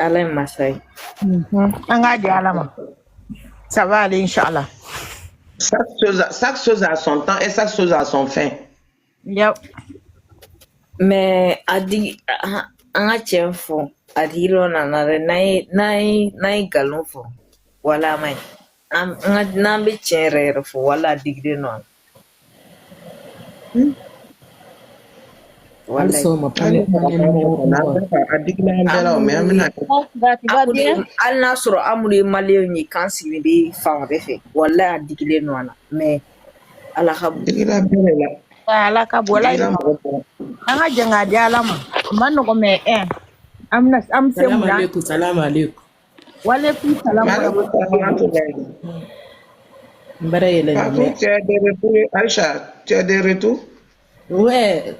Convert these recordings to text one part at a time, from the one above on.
Alain Massaï. Angadi alama. Ça va aller, Inch'Allah. Chaque chose a son temps et chaque chose a son fin. Yep. Mais adi anga chefo adiro na nai galon fo wala mai anga nambe chere fo wala digre no wala al nasro amuli malio ni kansi bi fa refe wala digre no na mais ala khabu ala ka bola anga janga di alama man ko me am se mu na Salam alaikum. Wa alaikum salam. Tu as des retours, Aïcha? Tu as des retours? Ouais,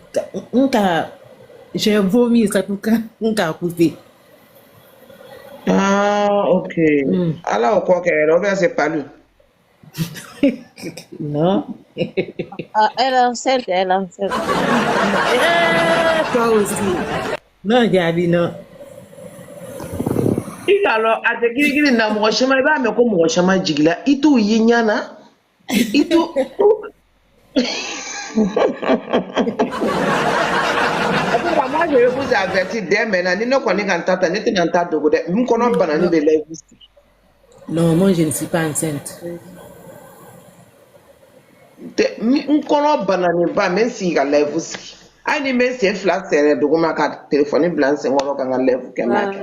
j'ai vomi, ça tout cas, coupé. Ah, ok. Alors, quoi que c'est pas lui. Non. Elle est enceinte, Toi aussi. Non, Gabi, non. Alors, à te dire que na mo chama ba me ko mo chama jigila itu yinyana itu Après moi je vais vous avertir dès maintenant ni no koni kan tata ni tin tata dogo de mi kono banani be live. Non, moi je ne suis pas enceinte. Mi kono banani ba men si ga live ski. Ani men si flat serre dogo ma ka téléphone blanc ngoro kan live kemak.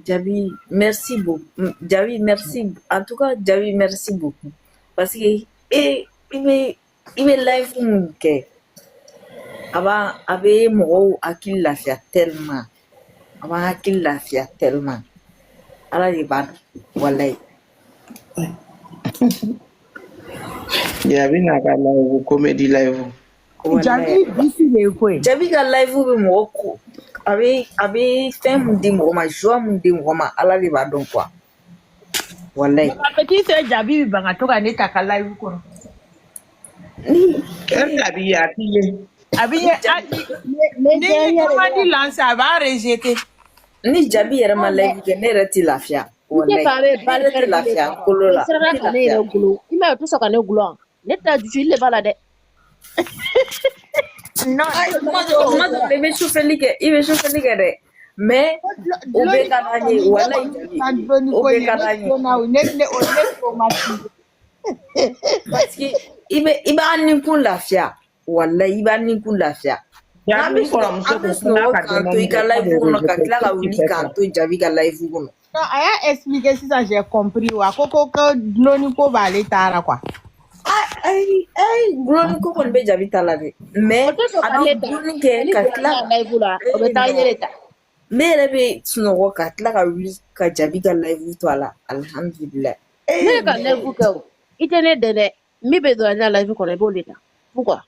Jabi, merci beaucoup. Jabi, merci. En tout cas, Jabi, merci beaucoup. Parce que il me live que avant avait mon akil la fait tellement. Avant akil la fait tellement. Alors il va voilà. Jabi na ka live comedy live. Jabi ici les quoi. Jabi ka live be mo ko. Abi fɛn mun di mɔgɔ ma joie mun di mɔgɔ ma ala de b'a dɔn quoi wallahi petit c'est Jabi bi banga to ka ne ta ka live ko ni Jabi ya tiye abi ne comment dit lancer va rejeter ni Jabi yɛrɛ ma live kɛ ne yɛrɛ ti lafiya wallahi ne ti lafiya kolo la il m'a tout ça ka ne gulo ne ta du il le bala de non il bɛ sufɛli kɛ dɛ mais o bɛ ka d'an ye wallahi o bɛ ka d'an ye parce que i b'a ni kun lafiya wallahi i b'a ni kun lafiya an bɛ sunɔgɔ k'an to i ka live kɔnɔ ka tila ka wuli k'an to Jabi ka live kɔnɔ. Non, a y'a expliqué sisan j'ai compris wa ko gloni ko b'ale taara quoi. Ay, gloni ko kɔni bɛ Jabi ta la dɛ mais a bɛ gloni kɛ ka tila live la o bɛ taa yɛrɛ ta ne yɛrɛ bɛ sunɔgɔ ka tila ka wuli ka Jabi ka live to a la alhamdulilayi. Ne ka live kɛ o i tɛ ne dɛ dɛ min bɛ don a live kɔnɔ i b'o de ta pourquoi.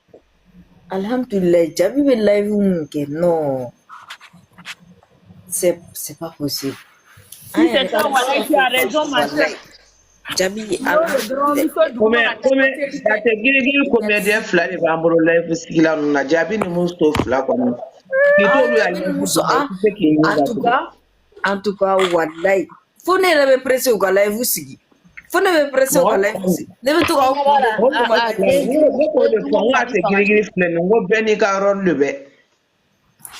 Alhamdulilayi Jabi bɛ live mun kɛ non c'est pas possible. Si c'est ça, voilà, tu as raison, ma soeur. Jabi, comédien fila de b'an bolo live sigila ninnu na Jabi ni muso fila kɔni. En tout cas, wallahi. Fo ne yɛrɛ bɛ pressé u ka live sigi. Fo ne bɛ pressé u ka live sigi. Ne bɛ to ka ne k'o de fɔ n ko a tɛ girigiri filɛ nin ko bɛɛ n'i ka yɔrɔ de bɛ.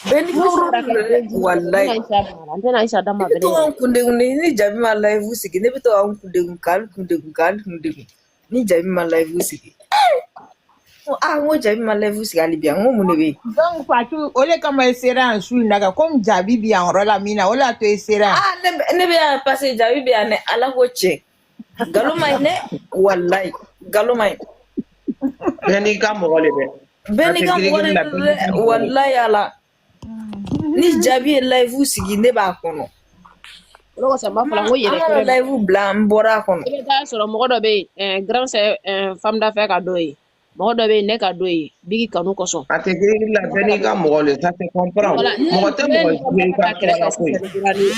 Bɛɛ n'i ka yɔrɔ de bɛ wallahi. Ne bɛ to ka n kundegun ni Jabi ma live sigi ne bɛ to ka n kundegun k'an kundegun ni Jabi ma live sigi. N ko Jabi ma live sigi hali bi n ko mun de bɛ yen. Donc Fatou o de kama i sera yan su in na comme Jabi bɛ yan yɔrɔ la min na o de y'a to i sera yan. Ne bɛ yan parce que Jabi bɛ yan dɛ ala ko tiɲɛ. Galo ma ɲi dɛ wallahi galo ma ɲi. Bɛɛ n'i ka mɔgɔ de bɛ. Bɛɛ n'i ka mɔgɔ de bɛ dɛ wallahi ala. Ni Jabi ye live sigi ne b'a kɔnɔ. O de b'a fɔ ko yɛrɛ kɛrɛ live bila n bɔra a kɔnɔ. I bɛ taa sɔrɔ mɔgɔ dɔ bɛ yen grand c'est femme d'affaires ka dɔ ye mɔgɔ dɔ bɛ yen ne ka dɔ ye Bigi kanu kosɔn. A tɛ girigiri la bɛɛ n'i ka mɔgɔ le ça se comprend. Mɔgɔ tɛ mɔgɔ jugu ka kɛlɛ ka ko ye.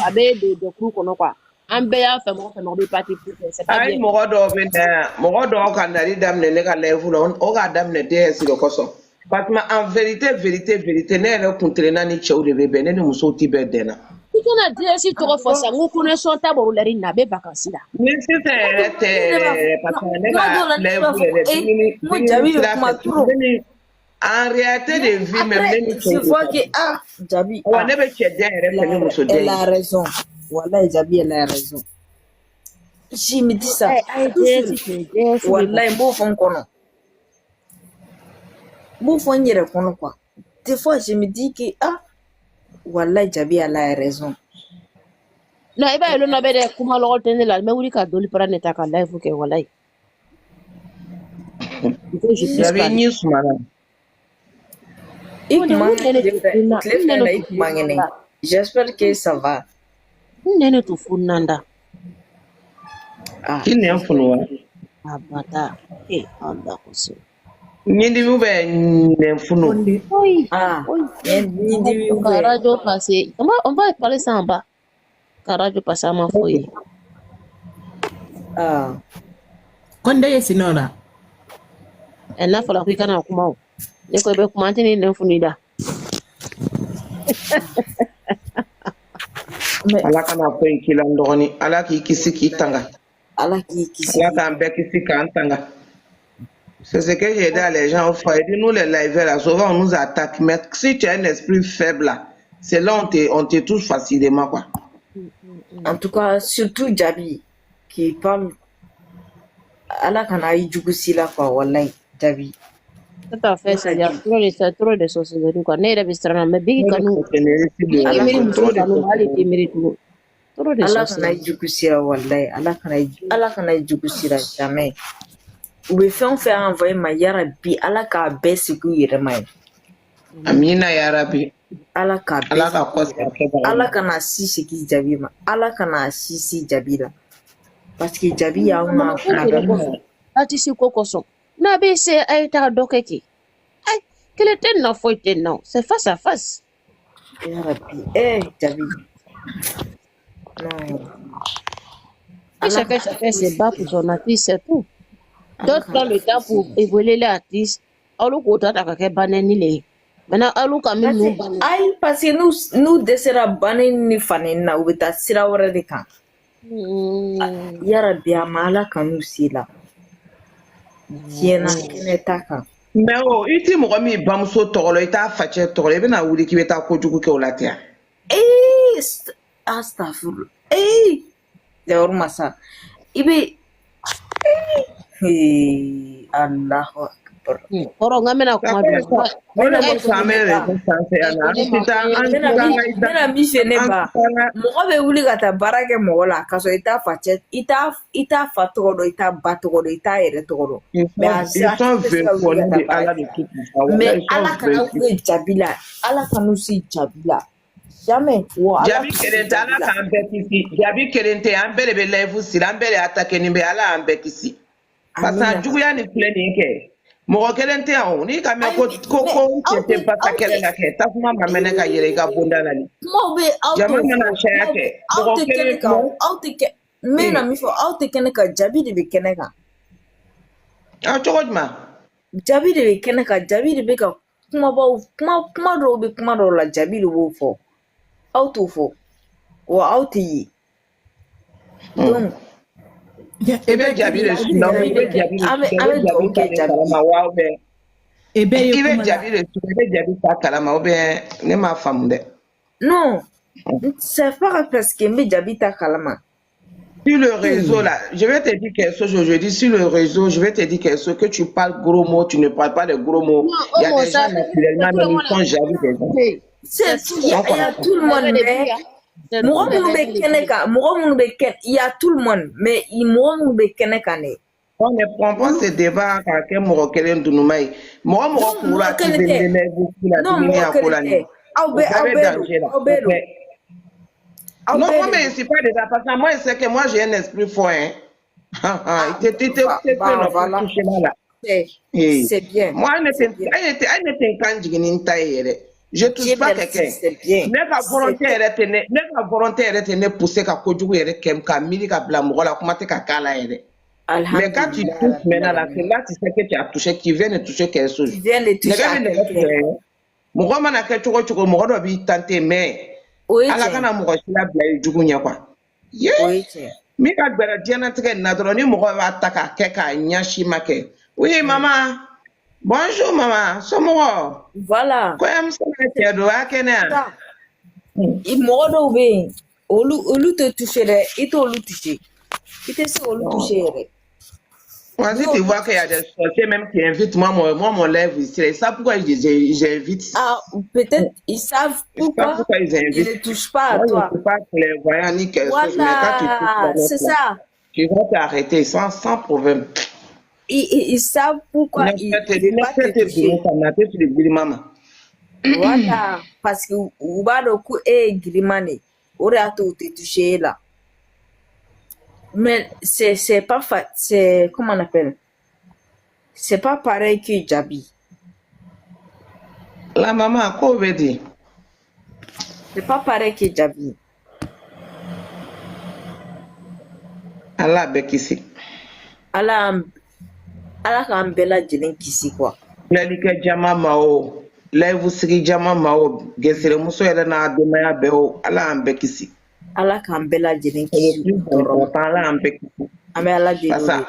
A bɛ don kuru kɔnɔ quoi. An bɛɛ y'a fɛ mɔgɔ fɛ mɔgɔ bɛ parti c'est pas bien. Mɔgɔ dɔw bɛ na mɔgɔ dɔw ka nali daminɛ ne ka live la o k'a daminɛ den sigi kosɔn. Parce que en vérité ne yɛrɛ kun tilenna ni cɛw de bɛ bɛn ne ni musow ti bɛɛ dɛnna. kana dire si tɔgɔ fɔ sa ngo connexion ta bɔrɔ lɛri na bɛ vacances la. Ni sisan yɛrɛ tɛ parce que ne ka lèvre yɛrɛ dumuni sira fɛ tuguni en réalité de vie même ne ni c'est fois que Jabi wa ne bɛ cɛden yɛrɛ fɛ ni muso den elle a raison wallahi Jabi elle a raison je me dis ça wallahi bon fond kono bon fond yɛrɛ kono quoi des fois je me dis que wallahi Jabi elle a raison. Non, il va y avoir des kuma lɔgɔ tɛ ne la mais wuli ka doli para ne ta ka live kɛ wallahi. Jabi ni sumana. J'espère que ça va. Nene tu funanda. Qui n'est funu? Abata. Allah koso. Nyindi mu bɛ ne funu. Oui. Nyindi mu bɛ. Radio passé. On va parler ça en bas. Radio passé à ma fouille. Konde yesinora. Elle n'a fallu qu'on a kuma. Ne ko be kuma tini ne funida. Ala kana ko kila ndoni ala ki kisi ki tanga. Ala ki kisi. Ala kan be kisi kan tanga. C'est ce que j'ai dit à les gens au foyer. Nous les live là, souvent on nous attaque. Mais si tu as un esprit faible là, c'est là on te touche facilement quoi. En tout cas, surtout Jabi qui parle. Ala kana ijugusi la quoi, wallahi Jabi. Tout à fait, c'est trop de société quoi. Ne yɛrɛ bɛ mais bigi kanu. Ala kana ijugusi la wallahi. Ala kana ijugusi la jamais. U bɛ fɛn o fɛn envoyer ma yarabi ala k'a bɛɛ sigi u yɛrɛ ma ye. Amina yarabi. Ala k'a bɛɛ ala kana si sigi Jabi ma. Ala kana si si Jabi la. Parce que Jabi y'anw ma a ti si ko kosɔn. N'a bɛ se a ye taa dɔ kɛ kɛ. Kelen tɛ na foyi tɛ na. C'est face à face. Yarabi Jabi. Non. Chacun se bat pour son artiste, c'est tout. D'autres prennent le temps pour évoluer l'artiste. Alu ko ta ka kɛ banɛni le ye. Maintenant alu ka min n'u banɛ. Ayi parce que n'u dɛsɛra banɛni ni fanɛni na u bɛ taa sira wɛrɛ de kan. Yarabi a ma ala kan'u se la. Tiɲɛna kɛnɛ t'a kan. Mais i ti mɔgɔ min bamuso tɔgɔ la i t'a facɛ tɔgɔ la i bɛna wuli k'i bɛ taa kojugu kɛ o la ten. Astafurlah. Jawara masa. I bɛ Allahu akbar. Kɔrɔ nka bɛna kuma dɔ. Bɛna min fɛ ne ba. Mɔgɔ bɛ wuli ka taa baara kɛ mɔgɔ la k'a sɔrɔ i t'a fa tɔgɔ dɔn i t'a ba tɔgɔ dɔn i t'a yɛrɛ tɔgɔ dɔn. Mais ala kana se Jabi la. Ala kana se Jabi la. Jamais. Jabi kelen tɛ ala k'an bɛɛ kisi. Jabi kelen tɛ an bɛɛ de bɛ live siri an bɛɛ de y'a ta kɛ nin bɛ ala y'an bɛɛ kisi. Parce que juguya ni filɛ nin kɛ. Mɔgɔ kelen tɛ yan o n'i ka mɛn ko cɛ tɛ basa kɛlɛ la kɛ tasuma ma mɛnɛ ka yɛlɛ i ka bonda la ni. Kumaw bɛ aw jama mana caya kɛ. Aw tɛ kɛnɛ kan aw tɛ kɛ n bɛna min fɔ aw tɛ kɛnɛ kan Jabi de bɛ kɛnɛ kan. Cogo jumɛn? Jabi de bɛ kɛnɛ kan Jabi de bɛ ka kuma dɔw bɛ kuma dɔw la Jabi de b'o fɔ aw t'o fɔ wa aw tɛ ye. Donc I bɛ Jabi de su la i bɛ Jabi ta kalama wa ou bien i bɛ Jabi de su i bɛ Jabi ta kalama ou bien ne m'a faamu dɛ. Non, c'est pas parce que n bɛ Jabi ta kalama. Sur le réseau là, je vais te dire quelque chose aujourd'hui. Sur le réseau, je vais te dire quelque chose que tu parles gros mots, tu ne parles pas de gros mots. Il y a des gens naturellement mais ils sont jaloux des gens. Il y a tout le monde mais mɔgɔ minnu bɛ kɛnɛ kan mɔgɔ minnu bɛ kɛnɛ il y a tout le monde mais mɔgɔ minnu bɛ kɛnɛ kan dɛ. On ne prend pas ce débat k'a kɛ mɔgɔ kelen dunuma ye mɔgɔ kunkolo a ti bɛ nɛnɛ la dumuni a ko la ni. Aw bɛ don. Non, moi, mais c'est pas déjà parce que moi, c'est que moi, j'ai un esprit fort, hein. C'est bien. Moi, je touche pas quelqu'un. Ne volonté était ne pousser qu'à kojugu yere kem ka mili ka bla mo la kuma te ka kala yere. Mais quand tu touches maintenant là, tu sais que tu as touché, tu viens de toucher quelque chose. Tu viens de toucher. Mo mana ka chogo mo do bi tenter mais O ye Ala tiɲɛ kana mɔgɔ si labila i jugu ɲɛ quoi. Ye. o ye tiɲɛ Min ka gbɛrɛ diɲɛnatigɛ nin na dɔrɔn ni mɔgɔ b'a ta k'a kɛ k'a ɲɛsi ma kɛ. Oui maman. Bonjour maman. Somɔgɔ. voilà Kɔɲɔmuso n'a cɛ don a kɛnɛya. ça mɔgɔ dɔw bɛ yen olu tɛ touché dɛ i t'olu touché i tɛ se k'olu touché yɛrɛ Moi, si tu vois qu'il y a des sorciers même qui invitent moi mon lèvre ici, ils savent pourquoi j'invite. ah peut-être ils savent Ils savent pourquoi pourquoi ils ils invitent. ne touchent pas à Moi, je ne toi suis pas clairvoyant ni quelque chose, mais quand tu touches la voilà c'est lettre là, ça tu vas t'arrêter sans problème. ils savent pourquoi ils ne Ne veulent pas te fais pas toucher ça n'a pas de bruit, maman. voilà parce que u b'a dɔn ko e ye giriman de ye o de y'a to u tɛ touché e la mais c'est pas c'est comment on appelle c'est pas pareil que Jabi La maman, quoi veut dire? c'est pas pareil que Jabi Allah avec ici. ala k'an bɛɛ lajɛlen kisi quoi Lalika jama mao, lèvre sigi jama mao, gesere muso yɛrɛ n'a denbaya bɛɛ o, Ala y'an bɛɛ kisi. ala k'an bɛɛ lajɛlen C'est kisi le plus tɔɔrɔ ma important, Ala y'an bɛɛ kisi. an bɛ ala deli Parce o que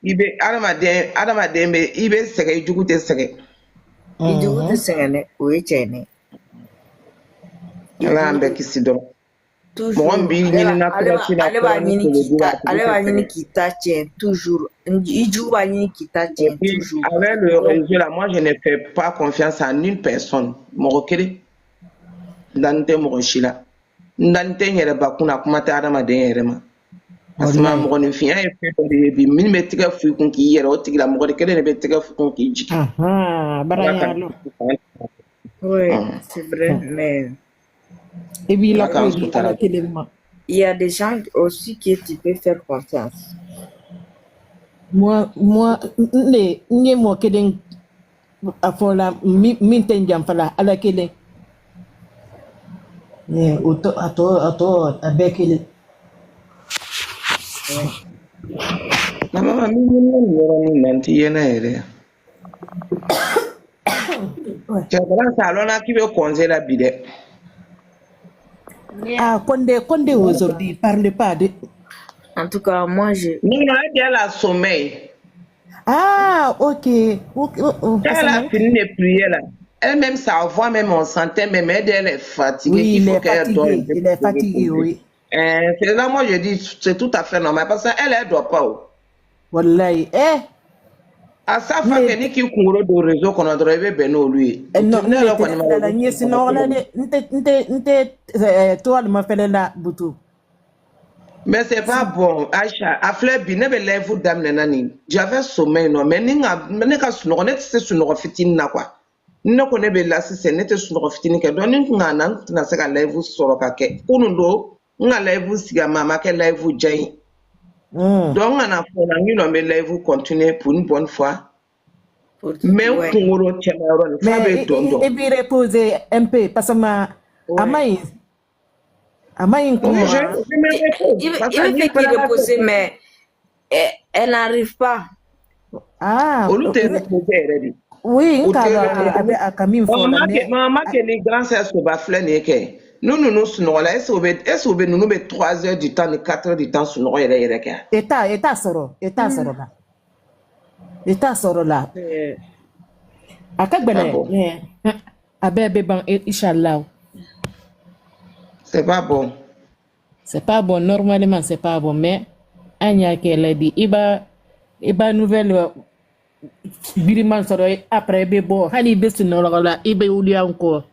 de adamaden bɛ i bɛ sɛgɛn i jugu tɛ sɛgɛn. i jugu tɛ sɛgɛn dɛ o ye tiɲɛ dɛ Ala y'an bɛɛ kisi dɔrɔn. toujours Mɔgɔ min b'i ɲini na courage la ale b'a kɔrɔ ni ɲini kɛlɛ k'i ta a tigi ale tɛ b'a ɲini sɛgɛn. k'i ta tiɲɛ toujours i jugu b'a ɲini k'i ta Et tiɲɛ puis, toujours avec le réseau là, moi je ne fais pas confiance à une personne. Mɔgɔ kelen dani tɛ mɔgɔ si la. N dani tɛ n yɛrɛ bakun na kuma tɛ adamaden yɛrɛ ma. Parce que Wallahi. mɔgɔninfinya ye fɛn dɔ de ye bi min bɛ tigɛ f'i kun k'i yɛrɛ o tigila mɔgɔ de kelen de bɛ tigɛ f'i kun k'i jigin. Aha, Ala baranya ka lo. oui c'est vrai mais Et puis la Ala k'an cause sutura. ala kelema. il y a des gens aussi que tu peux faire confiance Moi, nye mo kelen afola min ten jam fala ala kelen. Yeah, ato abekele. Na mama min ɲinina nin yɔrɔnin na n tɛ yɛlɛ yɛrɛ yan. Cɛkɔrɔba salon na k'i bɛ congé la bi dɛ. Ah, Condé aujourd'hui, parle pas de. en tout cas moi Non, non, elle dit elle a sommeil. Ah, ok. Quand elle a fini de prier là, elle-même sa voix, même on sentait, même elle est fatiguée, Oui, qu'il il faut est qu'elle dorme. fatigué. Il est fatigué, oui. C'est là, moi je dis, c'est tout à fait normal, parce qu'elle, elle ne doit pas. Wallahi. À chaque fois que ni qui court au réseau, qu'on a droit de bénir lui. Non, la nièce, non, toi, le m'appelle là, Boutou. Mais c'est pas bon, Aïcha, a fleur bi ne be lève dame nani. J'avais sommeil non, mais ni ka sunɔgɔ ne tɛ se sunɔgɔ fitinin na quoi. Ne ko ne bɛ la sisan ne tɛ sunɔgɔ fitinin kɛ donc ni kun ka na n tɛna se ka lève sɔrɔ ka kɛ. Kunun don n ka lève sigi a ma a ma kɛ lève diya ye. Donc n kana fɔ la ni nɔ bɛ lève continuer pour une bonne fois. Mais n kunkolo cɛma yɔrɔ nin f'a bɛ dɔn dɔn. Et puis reposer un peu parce que Amaïn Oui, il veut qu'il repose mais elle n'arrive pas. Ah, olu tɛ reposer yɛrɛ de. oui, a Camille Maman que les grands sœurs se baflent n'est que nous sunɔgɔ la est-ce que bɛ ninnu bɛ 3 heures du temps ni 4 heures du temps sunɔgɔ yɛrɛ kɛ. Eta sɔrɔ la. A ka gbɛlɛ. A bɛɛ bɛ ban inchallah. C'est pas bon. C'est pas bon, normalement c'est pas bon, mais an y'a kɛ ladi i b'a nouvelle giriman sɔrɔ après i bɛ bɔ hali i bɛ sunɔgɔ la i bɛ wuli encore.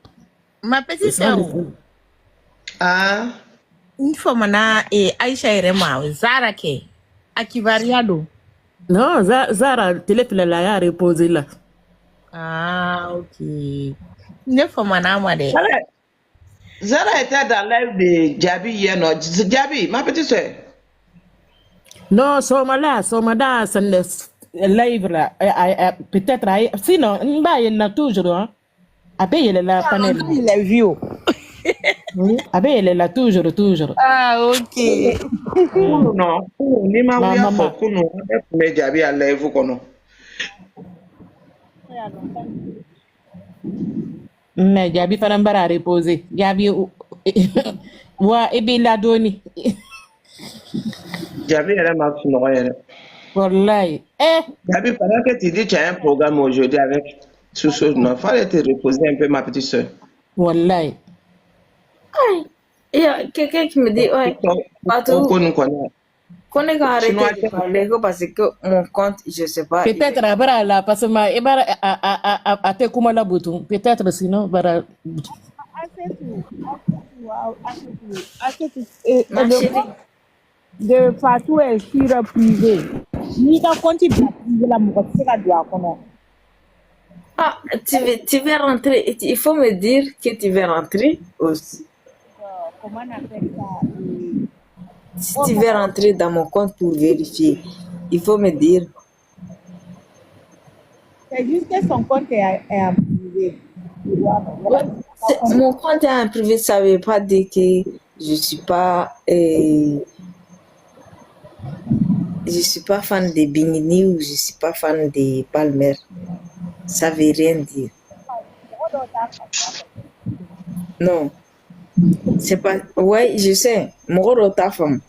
Ma petite sœur, Ah, une fois mana Aïcha yɛrɛ ma Zara kɛ a kibaruya don. Non, Zara tele filɛ la a y'a reposer la. Ah, ok. Ne fa mana ma dɛ. Zara était dans live de Jabi hier, non? Jabi, ma petite soeur. Non, Somada, c'est le live là. Peut-être, sinon, il y a toujours, hein. Après, il est là, panel. Il est vieux. Après, il est là, toujours. Ah, ok. Non, ni ma wuya fɔ kunu, ne tun bɛ Jabi a live kɔnɔ. Mais Jabi fana bara reposer. Jabi Wa ebe la doni. Jabi, elle m'a fait. Wallahi. Gabi, pendant que tu dis que tu as un programme aujourd'hui avec Sousso, il fallait te reposer un peu, ma petite soeur. Wallahi. Il y a quelqu'un qui me dit, ouais, partout, qu'on est arrêté de parler parce que mon compte, je sais pas. Peut-être abara la parce que ma ebara a te kuma la bouton. Peut-être sinon bara. Ma chérie. De partout est sur privé. Ni ka compte privé la mo c'est la doit kono. Ah, tu veux rentrer, il faut me dire que tu veux rentrer aussi. Comment on appelle ça? Si tu veux rentrer dans mon compte pour vérifier, il faut me dire. C'est juste que son compte est en privé. Mon compte est en privé, ça veut pas dire que je suis pas fan de Bingini ou je suis pas fan de Palmer. Ça veut rien dire. Non. C'est pas. Ouais, je sais. Mon ta femme.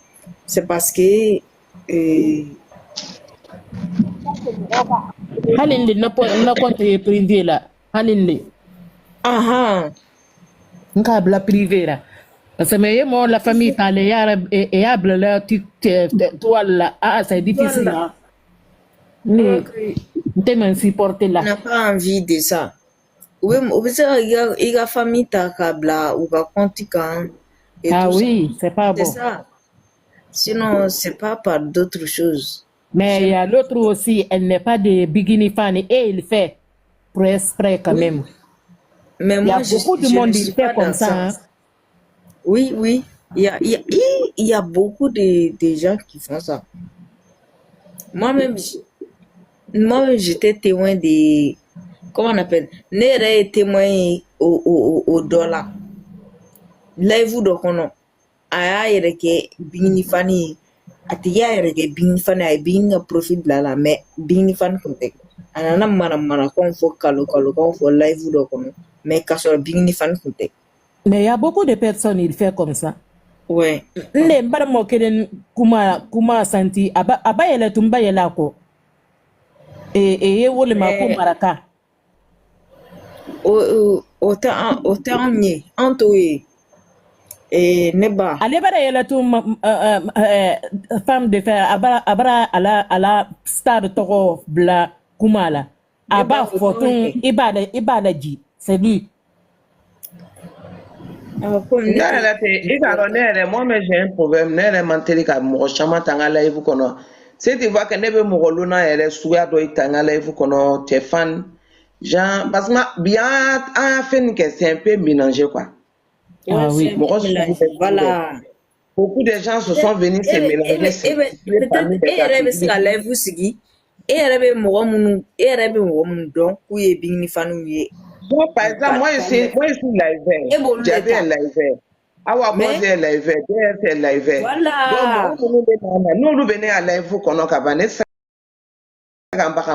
C'est parce que. Halinde na compte privé la. Halinde. Aha. Nka bla privé la. Parce que mais moi la famille t'as les yara et abla la toi là c'est difficile. Mais t'es même supporter là. On n'a pas envie de ça. Oui, il y a famille ta kabla ou ka compte quand. Ah oui, c'est pas bon. C'est ça. Sinon, c'est pas par d'autres choses. Mais il y a l'autre aussi, elle n'est pas de bikini fan et il fait pour exprès quand même. Mais Il y a moi, beaucoup de monde qui fait comme ça. Hein. Oui, oui. Il y a beaucoup de gens qui font ça. Moi-même, j'étais témoin de... Comment on appelle? Nere témoin au dollar. Live do kono. Aya yere ke bingini fani. Ati ya yere ke bingini fani ay binga profit blala mais bingini fan kunte. Anana mana konfo kalo konfo live do kono. Mais kaso bingini fan kunte. Mais il y a beaucoup de personnes qui font comme ça. Ouais. Ne mbara mo kelen kuma santi aba yele tumba yela ko. Ye wole ma ko maraka. Autant nye antoye neba Ale bara yela tu femme de fer abara ala star toko bla kumala aba fotun ibada ji c'est lui. Moi, j'ai un problème. Si tu vois que ne veut Moroluna et les souhaits de tu es fan. Genre, parce que bien, en fait, c'est un peu mélangé, quoi. Ah oui. Voilà. Beaucoup de gens se sont venus se mélanger. Par exemple, moi, je suis live. J'avais un live. Awa Bozi est live. DS est live. Voilà. Donc, nous venons à live pour qu'on ait cabane. Merci. Amana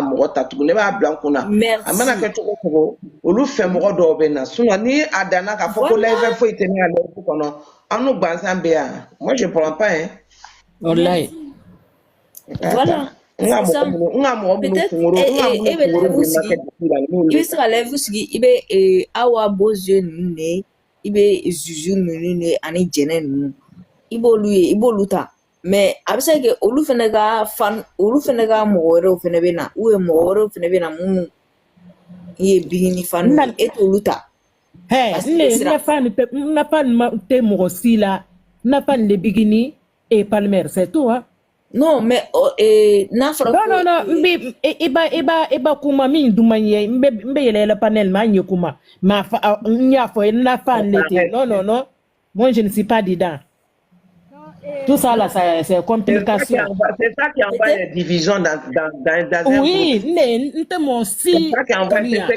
ke toko olu fe mo do be na suno ni adana ka foko live fo iteni ale ko no anu gbansan be a moi je prends pas hein Wallahi. Voilà. Ibe sera live sigi ibe Awa Bozi ne ibe Zuzu ne ani jene nu ibo luta. Mais abisa ke olu fene ga fan olu fene ga mogore fene be na ou mogore fene be na mu ye bingini fan et oluta hey na fan te mogosi la na fan le bigini et Palmer c'est tout hein non mais na fara non iba kuma min dumanye mbe yele la panel ma nye kuma ma nya fo na fan lete non moi je ne suis pas dedans. Tout ça là, c'est complication. C'est ça qui envoie les divisions dans un oui, c'est mon si. C'est ça qui envoie les divisions.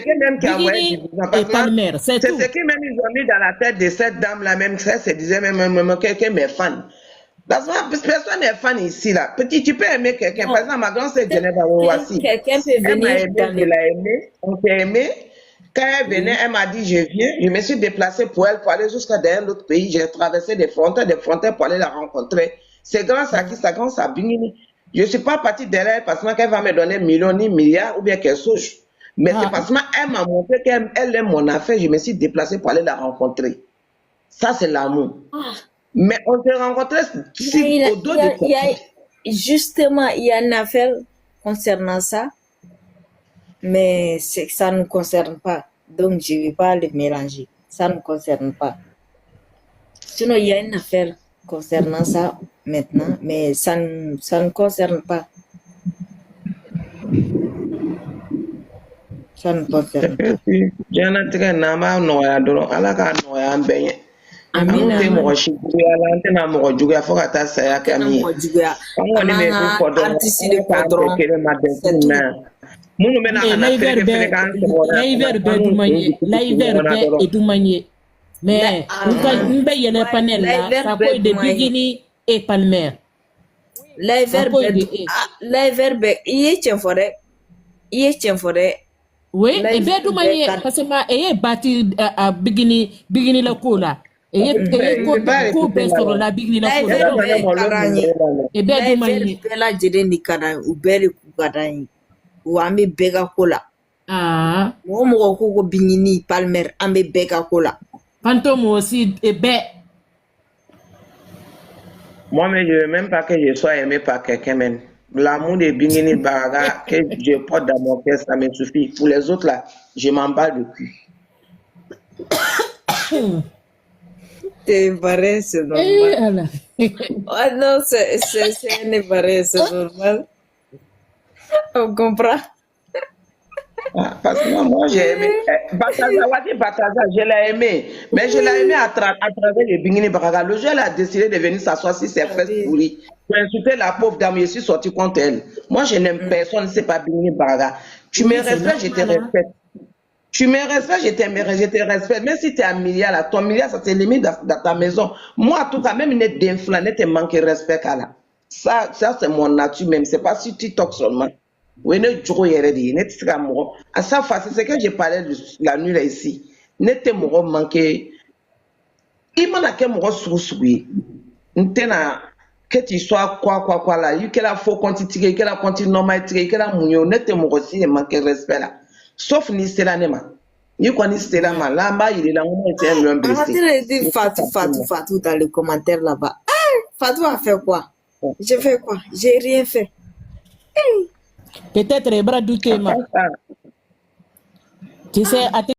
C'est ce qui même ils ont mis dans la tête de cette dame là même ça se disait même quelqu'un m'est fan. Parce que personne n'est fan ici là. Petit, tu peux aimer quelqu'un. Par exemple, ma grande sœur Geneva Owasi. Quelqu'un peut venir. On t'a aimé. Quand elle venait, elle m'a dit, je viens. Je me suis déplacée pour elle, pour aller jusqu'à un autre pays. J'ai traversé des frontières pour aller la rencontrer. C'est grâce à qui? C'est grâce à Bingini. Je ne suis pas partie derrière parce qu'elle va me donner millions ni milliards ou bien quelque chose. Mais c'est parce qu'elle m'a montré qu'elle aime mon affaire. Je me suis déplacée pour aller la rencontrer. Ça, c'est l'amour. Mais on s'est rencontrés au dos de justement, il y a une affaire concernant ça. Mais ça ne nous concerne pas. Donc, je ne vais pas le mélanger. Ça ne nous concerne pas. Sinon, il y a une affaire concernant ça maintenant, mais ça ne concerne pas. Ça ne concerne pas. Mais on paye les panels là, ça peut être de Bigini et Palmer. L'hiver, il est un forêt. Oui, et bien du manier parce que ma est bâti à Bigini la cola. Et ko be soro la Bigini la cola. Et bien du manier. Bella jede ni kana ubeli kukadani. Wami bega cola. Ah. Mo ko Bigini Palmer ambe bega cola. Fantôme aussi et ben. Moi, mais je ne veux même pas que je sois aimé par quelqu'un même. L'amour de Bingini Baraga que je porte dans mon cœur, ça me suffit. Pour les autres là, je m'emballe de cul. C'est vrai, c'est normal. Oh non, c'est vrai, c'est normal. On comprend. Parce que moi j'ai aimé. Bataza, je l'ai aimé. Mais je l'ai aimé à travers le Bingini Baraga. Le jour, elle a décidé de venir s'asseoir sur ses fesses pourries pour insulter la pauvre dame. Je suis sorti contre elle. Moi, je n'aime personne, c'est pas Bingini Baraga. Tu me respectes, je te respecte. Tu me respectes, je te respecte. Même si tu es un milliard, là, ton milliard, ça te limite dans ta maison. Moi, en tout cas, même une d'inflamer, te manque de respect. Là. Ça c'est mon nature même. C'est pas si tu toques seulement. Oui, ne joue yéredi, ne t'es mort. À sa face, c'est que j'ai parlé de la nuit là ici. Ne t'es mort manqué. Il m'en a qu'un mort sous-souillé. N'tena que tu sois quoi là. Il qu'elle a faux quantité, qu'elle a quantité normale, qu'elle a mougnon. Ne t'es mort aussi, ne manque respect là. Sauf ni c'est la nema. Ni quoi ni c'est la ma. Là-bas, il est là, on était un blessé. Arrêtez de dire Fatou dans les commentaires là-bas. Fatou a fait quoi? J'ai fait quoi? J'ai rien fait. Peut-être les bras doutés, ma. Tu sais,